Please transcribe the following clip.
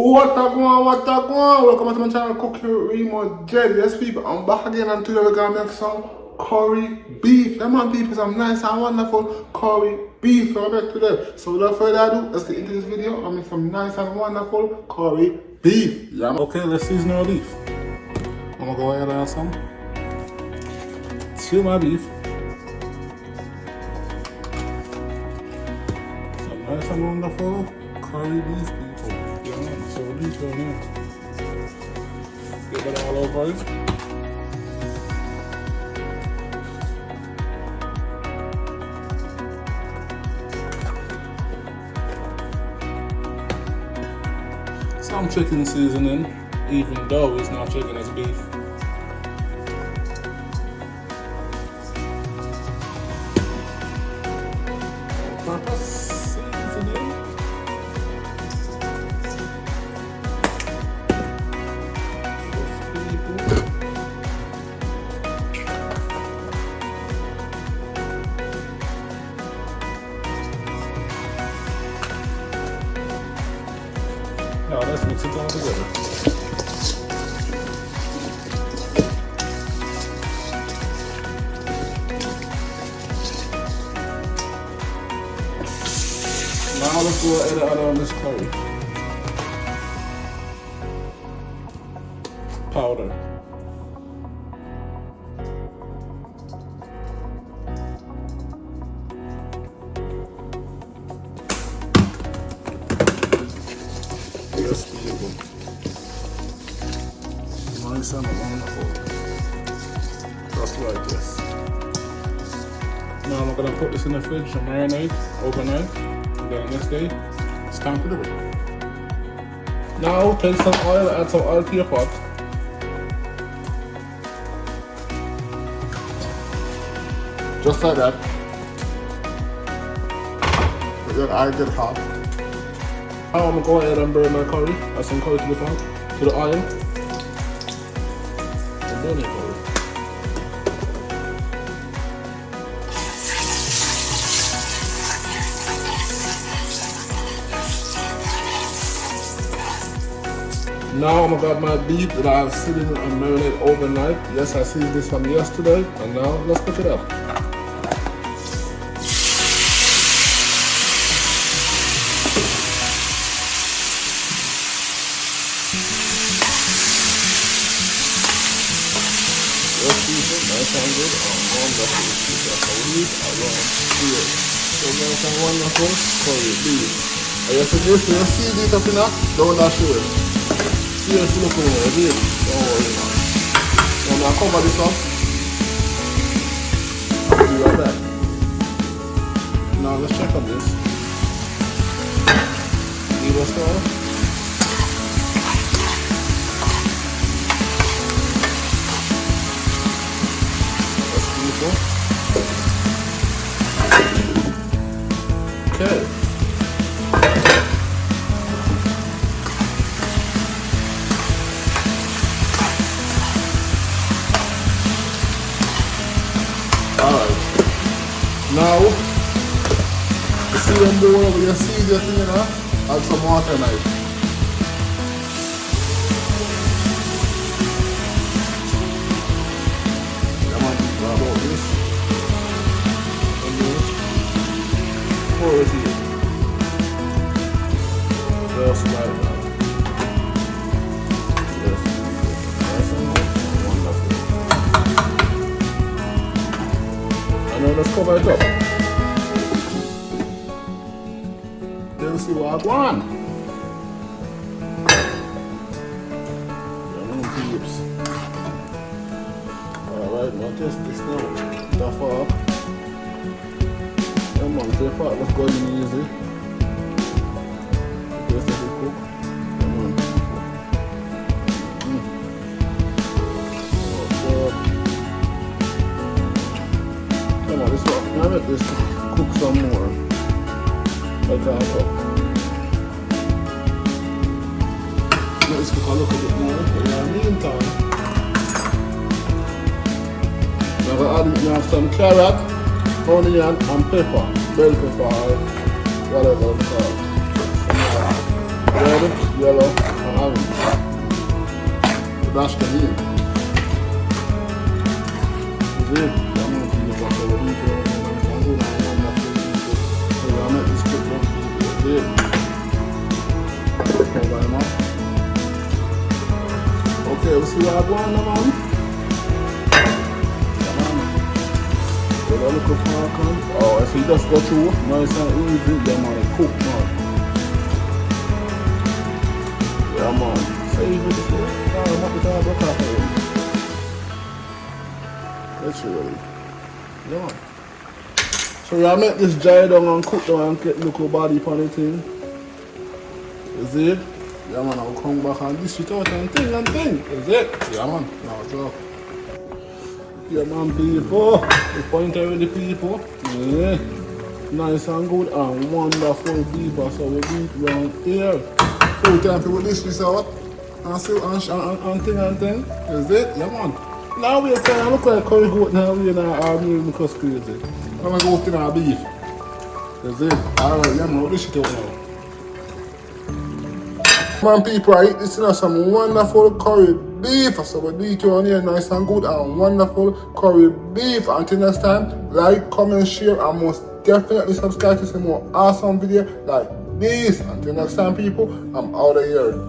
What a go on, what a go on? Welcome to my channel, Cook Your Remote Jed. Yes, people, I'm back again and today we're gonna make some curry beef. Them on people, some nice and wonderful curry beef. So I'm back today. So without further ado, let's get into this video. I make some nice and wonderful curry beef. Yeah. Okay, let's season our beef. I'm gonna go ahead and add some. Seal my beef. Some nice and wonderful curry beef, people. So these are here. Get that all over it. Some chicken seasoning, even though it's not chicken, it's beef. Purpose seasoning. Now let's mix it all together. Now let's go ahead and add on this curry powder. Yes, people. Nice and wonderful. Just like this. Now I'm gonna put this in the fridge to marinate overnight. And then next day, it's time to do it. Now take some oil, add some oil to your pot. Just like that. And then I get hot. Now I'm gonna go ahead and burn my curry. Add some curry to the pot, to the oil. And burn it curry. Now I'm gonna got my beef that I've sitting and marinate overnight. Yes, I seasoned this from yesterday, and now let's cook it up. Nice and good and wonderful. That's how we eat around here. So nice and wonderful curry beef. I just suggest you see this up in that, don't dash it. See us looking over it. Don't worry, man. So I'm gonna cover this up. I'll be right back. Now let's check on this. Give us all. Okay. Alright. Now, you see them more over your seed, you know? Add some water now. Pour it here. Just like that. Yes. That's wonderful. And now let's cover it up. Let's see what I want. Peeps. Alright, now test this now. Duff up. Come on, so far, let's go in easy. Just let it cook. Come on. Oh, God. Come on, this one. Now let this cook some more. Like that. Let this cook a little bit more. In the meantime, now we're adding now some carrot, onion and pepper, bell pepper, whatever it's called. Red, yellow, orange. Dash them in. Is it? I'm going to do this after the video. I'm going to so I make this quick one. Is it? Cover them up. Okay, we'll see what I want now, man. With a little falcon. Oh, if you just go through, nice and easy, yeah man, cook man. Yeah man, save it this way. I'm not going to coffee. Literally. Yeah man. So yeah, I make this dry down and cook down and get little body upon the thing. Is it? Yeah man, I'll come back and dish it out and thing. Is it? Yeah man, now it's off. Yeah man, people, the point of the people, yeah, nice and good and wonderful people, so we beat around here. So time people dish this out and see and thing, is it? Yeah man. Now we're trying to look like curry goat now, we're not our meal because crazy. I'm gonna go to our beef, is it? Alright, yeah man, we'll dish it out now. Man people, I eat this in some wonderful curry beef. So we do it on here nice and good and wonderful curry beef. Until next time, like, comment, share, and most definitely subscribe to see more awesome videos like this. Until next time people, I'm out of here.